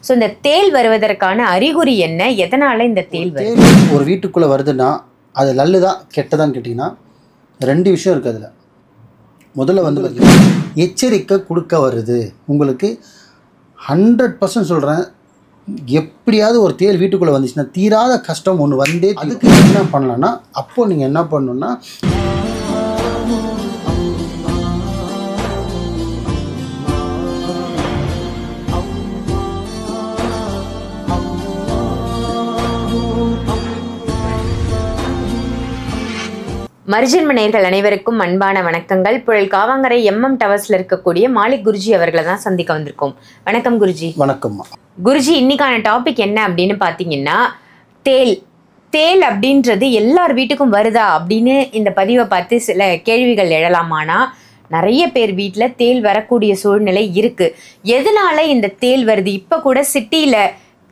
So இந்த தேள் வருவதற்கான அறிகுறி என்ன, எதனால இந்த தேள் ஒரு வீட்டுக்குள்ளே வருதுன்னா அது நல்லதா கெட்டதான்னு கேட்டிங்கன்னா 2 விஷயம் இருக்குது அதில். முதல்ல வந்து பார்த்தீங்கன்னா எச்சரிக்கை கொடுக்க வருது உங்களுக்கு. 100% சொல்கிறேன், எப்படியாவது ஒரு தேள் வீட்டுக்குள்ளே வந்துச்சுன்னா தீராத கஷ்டம் ஒன்று வந்தே. அதுக்கு என்ன பண்ணலான்னா, அப்போது நீங்கள் என்ன பண்ணணுன்னா, மர்ஜன்ம நேயர்கள் அனைவருக்கும் அன்பான வணக்கங்கள். புழல் காவாங்கரை MM டவர்ஸ்ல இருக்கக்கூடிய மாலிக் குருஜி அவர்களை தான் சந்திக்க வந்திருக்கோம். வணக்கம் குருஜி. வணக்கம்மா. குருஜி, இன்னைக்கான டாபிக் என்ன அப்படின்னு பார்த்தீங்கன்னா, தேள் அப்படின்றது எல்லார் வீட்டுக்கும் வருதா அப்படின்னு இந்த பதிவை பார்த்து சில கேள்விகள் எழலாமானா, நிறைய பேர் வீட்டில் தேள் வரக்கூடிய சூழ்நிலை இருக்கு. எதனால இந்த தேள் வருது? இப்போ கூட சிட்டியில்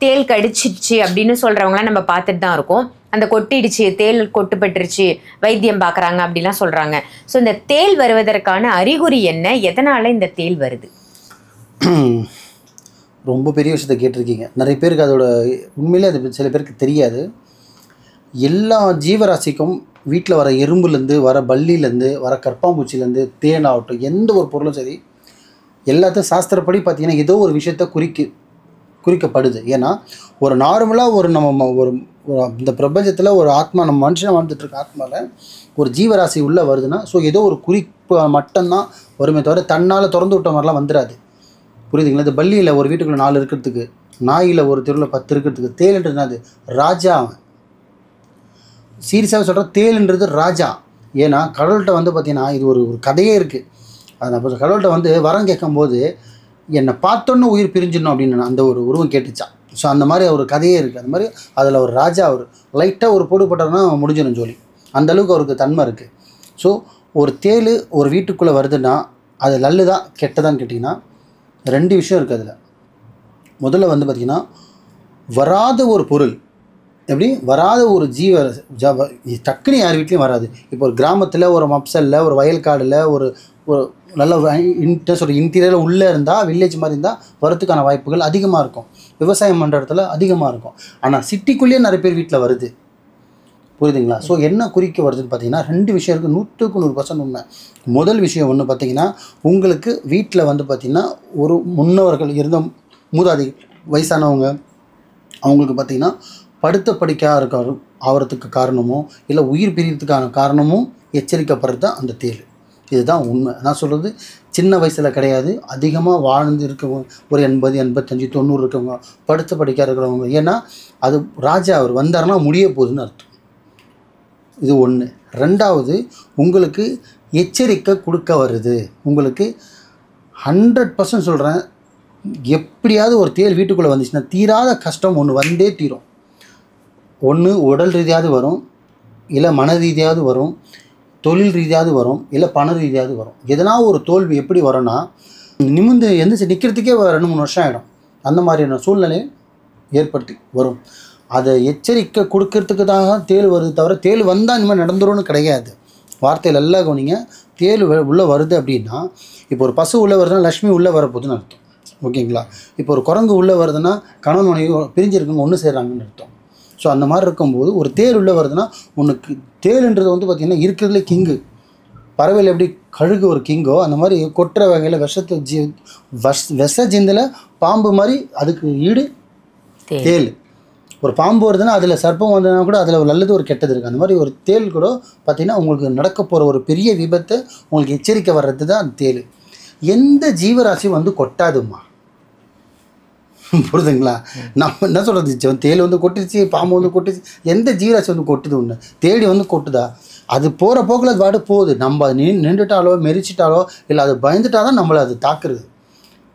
தேள் கடிச்சிடுச்சு அப்படின்னு சொல்றவங்களாம் நம்ம பார்த்துட்டு தான் இருக்கோம். அந்த கொட்டிடுச்சு, தேள் கொட்டுப்பட்டுருச்சு, வைத்தியம் பார்க்குறாங்க அப்படிலாம் சொல்கிறாங்க. ஸோ இந்த தேள் வருவதற்கான அறிகுறி என்ன, எதனால் இந்த தேள் வருது? ரொம்ப பெரிய விஷயத்தை கேட்டிருக்கீங்க. நிறைய பேருக்கு அதோட உண்மையிலே அது சில பேருக்கு தெரியாது. எல்லா ஜீவராசிக்கும் வீட்டில் வர எறும்புலேருந்து, வர பல்லிலேருந்து, வர கற்பாம்பூச்சிலேருந்து, தேன் ஆகட்டும், எந்த ஒரு பொருளும் சரி, எல்லாத்தையும் சாஸ்திரப்படி பார்த்திங்கன்னா ஏதோ ஒரு விஷயத்தை குறிக்கப்படுது. ஏன்னா ஒரு நார்மலாக ஒரு இந்த பிரபஞ்சத்தில் ஒரு ஆத்மா, நம்ம மனுஷனை வாழ்ந்துட்டுருக்க ஆத்மாவில் ஒரு ஜீவராசி உள்ளே வருதுன்னா, ஸோ ஏதோ ஒரு குறிப்பு மட்டும்தான் வருமே தவிர தன்னால் திறந்து விட்ட மாதிரிலாம் வந்துடாது. புரியுதுங்களா? இந்த பல்லியில் ஒரு வீட்டுக்குள்ளே 4 இருக்கிறதுக்கு, நாயில் ஒரு தெருவில் 10 இருக்கிறதுக்கு, தேல்ன்றது ராஜா. அவன் சீரியஸாக சொல்கிற, தேல்ன்றது ராஜா. ஏன்னா கடவுள்கிட்ட வந்து பார்த்திங்கன்னா இது ஒரு கதையே இருக்குது. அது நான் கடவுள்கிட்ட வந்து வரம் கேட்கும்போது, என்னை பார்த்தோன்னு உயிர் பிரிஞ்சிடணும் அப்படின்னு அந்த ஒரு உருவம் கேட்டுச்சான். ஸோ அந்த மாதிரி ஒரு கதையே இருக்குது. அந்த மாதிரி அதில் ஒரு ராஜா, அவர் லைட்டாக ஒரு போடு போட்டார்னா முடிஞ்சிடும் ஜோலி. அந்தளவுக்கு அவருக்கு தன்மை இருக்குது. ஸோ ஒரு தேள் ஒரு வீட்டுக்குள்ளே வருதுன்னா அது நல்லதா கெட்டதான்னு கேட்டிங்கன்னா 2 விஷயம் இருக்குது அதில். முதல்ல வந்து பார்த்திங்கன்னா, வராத ஒரு பொருள், எப்படி வராத ஒரு டக்குன்னு யார் வீட்லேயும் வராது. இப்போ ஒரு கிராமத்தில், ஒரு மப்சலில், ஒரு வயல்காடில், ஒரு நல்ல இன்டீரியரில் உள்ளே இருந்தால், வில்லேஜ் மாதிரி இருந்தால் வரத்துக்கான வாய்ப்புகள் அதிகமாக இருக்கும். விவசாயம் பண்ணுற இடத்துல அதிகமாக இருக்கும். ஆனால் சிட்டிக்குள்ளேயே நிறைய பேர் வீட்டில் வருது. புரியுதுங்களா? ஸோ என்ன குறிக்க வருதுன்னு பார்த்தீங்கன்னா 2 விஷயம் இருக்குது. 100% உண்மை. முதல் விஷயம் ஒன்று பார்த்தீங்கன்னா, உங்களுக்கு வீட்டில் வந்து பார்த்திங்கன்னா ஒரு முன்னவர்கள் இருந்த மூதாதி வயசானவங்க, அவங்களுக்கு பார்த்திங்கன்னா படுத்த படிக்காக ஆகிறதுக்கு காரணமும் இல்லை உயிர் பிரியறதுக்கான காரணமும் எச்சரிக்கப்படுறது தான் அந்த தேள். இதுதான் உண்மை. நான் சொல்கிறது சின்ன வயசில் கிடையாது, அதிகமாக வாழ்ந்து இருக்கவங்க, ஒரு 80, 85, 90 இருக்கவங்க, படுத்த படிக்காக இருக்கிறவங்க. ஏன்னா அது ராஜா, அவர் வந்தாருன்னா முடிய போகுதுன்னு அர்த்தம். இது ஒன்று. 2வது, உங்களுக்கு எச்சரிக்கை கொடுக்க வருது. உங்களுக்கு 100% சொல்கிறேன், எப்படியாவது ஒரு தேள் வீட்டுக்குள்ளே வந்துச்சுன்னா தீராத கஷ்டம் ஒன்று வந்தே தீரும். ஒன்று உடல் ரீதியாவது வரும், இல்லை மன ரீதியாவது வரும், தொழில் ரீதியாவது வரும், இல்லை பண ரீதியாவது வரும். எதனா ஒரு தோல்வி எப்படி வரும்னா, நிமிர்ந்து எந்திரிச்சு நிற்கிறதுக்கே 2-3 வருஷம் ஆகிடும். அந்த மாதிரியான சூழ்நிலையை ஏற்படுத்தி வரும். அதை எச்சரிக்கை கொடுக்கறதுக்கு தான் தேள் வருது தவிர, தேள் வந்தால் இந்த மாதிரி நடந்துரும்னு கிடையாது. வார்த்தையில் எல்லாம் கவனிங்க. தேள் உள்ளே வருது அப்படின்னா, இப்போ ஒரு பசு உள்ளே வருதுன்னா லக்ஷ்மி உள்ளே வரப்போகுதுன்னு அர்த்தம். ஓகேங்களா? இப்போ ஒரு குரங்கு உள்ளே வருதுன்னா கணவன் மனைவி பிரிஞ்சிருக்கவங்க ஒன்று சேர்றாங்கன்னு அர்த்தம். ஸோ அந்த மாதிரி இருக்கும்போது ஒரு தேள் உள்ளே வருதுன்னா, உனக்கு தேளுன்றது வந்து பார்த்திங்கன்னா இருக்கிறதுலே கிங்கு. பறவையில் எப்படி கழுகு ஒரு கிங்கோ, அந்த மாதிரி கொட்டுற வகையில் விஷ ஜிந்தில் பாம்பு மாதிரி அதுக்கு ஈடு தேள். ஒரு பாம்பு வருதுன்னா அதில் சர்ப்பம் வந்ததுன்னா கூட அதில் ஒரு நல்லது ஒரு கெட்டது இருக்குது. அந்த மாதிரி ஒரு தேள் கூட பார்த்திங்கன்னா உங்களுக்கு நடக்க போகிற ஒரு பெரிய விபத்தை உங்களுக்கு எச்சரிக்கை வர்றது தான் அந்த தேள். எந்த ஜீவராசியும் வந்து கொட்டாதுமா. புரியுதுங்களா? நம்ம என்ன சொல்கிறது, தேள் வந்து கொட்டுச்சு, பாம்பு வந்து கொட்டுச்சு, எந்த ஜீவராசி வந்து கொட்டுது? ஒன்று தேடி வந்து கொட்டுதா? அது போகிற போக்கில் அது பாட்டு போகுது. நம்ம நின்றுட்டாலோ மெரிச்சிட்டாலோ இல்லை அது பயந்துட்டால் தான் நம்மளை அது தாக்குறது.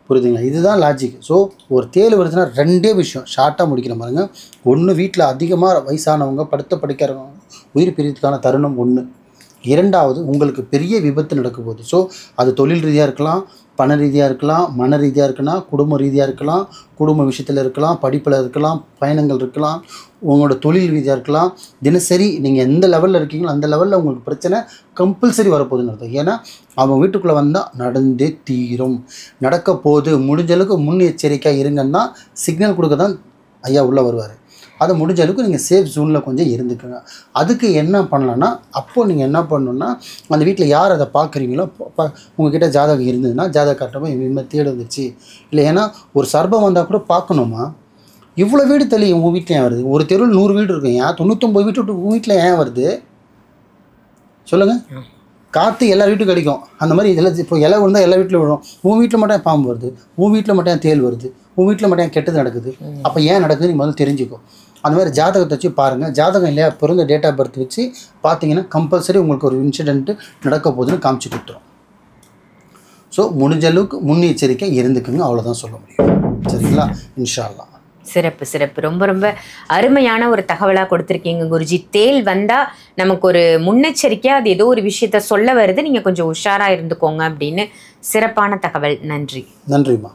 புரியுதுங்களா? இதுதான் லாஜிக். ஸோ ஒரு தேள் வருதுன்னா 2 விஷயம் ஷார்ட்டாக முடிக்கிற பாருங்க. ஒன்று, வீட்டில் அதிகமாக வயசானவங்க, படுத்த படிக்கிறவங்க உயிர் பிரிவுக்கான தருணம் 1. 2வது, உங்களுக்கு பெரிய விபத்து நடக்க போகுது. ஸோ அது தொழில் ரீதியாக இருக்கலாம், பண ரீதியாக இருக்கலாம், மன ரீதியாக இருக்கலாம், குடும்ப ரீதியாக இருக்கலாம், குடும்ப விஷயத்தில் இருக்கலாம், படிப்பில் இருக்கலாம், பயணங்கள் இருக்கலாம், உங்களோட தொழில் ரீதியாக இருக்கலாம். தினசரி நீங்கள் எந்த லெவலில் இருக்கீங்களோ அந்த லெவலில் உங்களுக்கு பிரச்சனை கம்பல்சரி வரப்போகுதுன்னு அர்த்தம். ஏன்னா அவன் வீட்டுக்குள்ளே வந்தால் நடந்தே தீரும், நடக்க போகுது, முடிஞ்ச அளவுக்கு முன்னெச்சரிக்கையாக இருங்கன்னா சிக்னல் கொடுக்க தான் ஐயா உள்ளே வருவார். அதை முடிஞ்ச அளவுக்கு நீங்கள் சேஃப் ஜோனில் கொஞ்சம் இருந்துக்குங்க. அதுக்கு என்ன பண்ணலான்னா, அப்போது நீங்கள் என்ன பண்ணணுன்னா, அந்த வீட்டில் யார் அதை பார்க்குறீங்களோ உங்ககிட்ட ஜாதகம் இருந்ததுன்னா ஜாதக காட்டமாக இனிமேல் தேட வந்துச்சு இல்லை. ஏன்னா ஒரு சர்பம் வந்தால் கூட பார்க்கணுமா, இவ்வளோ வீடு தள்ளி உங்கள் வீட்டில் ஏன் வருது? ஒரு தெருவில் 100 வீடு இருக்கும், ஏன் 99 வீட்டு விட்டு உங்கள் வீட்டில் ஏன் வருது சொல்லுங்கள்? காற்று எல்லா வீட்டுக்கும் கிடைக்கும், அந்த மாதிரி இதெல்லாம் இப்போ இலை விழுந்தால் எல்லா வீட்டில் விழும். உன் வீட்டில் மட்டும் பாம்பு வருது, உன் வீட்டில் மட்டும் தேல் வருது, உன் வீட்டில் மட்டும் கெட்டது நடக்குது. அப்போ ஏன் நடக்குது நீ முதல்ல தெரிஞ்சுக்கோ. அந்த மாதிரி ஜாதகத்தை வச்சு பாருங்கள். ஜாதகம் இல்லையா பிறந்த டேட் ஆஃப் பர்த் வச்சு பார்த்தீங்கன்னா கம்பல்சரி உங்களுக்கு ஒரு இன்சிடென்ட்டு நடக்க போகுதுன்னு காமிச்சு கொடுத்துரும். ஸோ முடிஞ்ச அளவுக்கு முன்னெச்சரிக்கை இருந்துக்குங்க, அவ்வளோதான் சொல்ல முடியும். சரிங்களா? இன்ஷா அல்லாஹ். சிறப்பு சிறப்பு. ரொம்ப ரொம்ப அருமையான ஒரு தகவலாக கொடுத்துருக்கீங்க குருஜி. தேல் வந்தால் நமக்கு ஒரு முன்னெச்சரிக்கையாக அது ஏதோ ஒரு விஷயத்த சொல்ல வருது, நீங்கள் கொஞ்சம் உஷாராக இருந்துக்கோங்க அப்படின்னு சிறப்பான தகவல். நன்றி. நன்றிம்மா.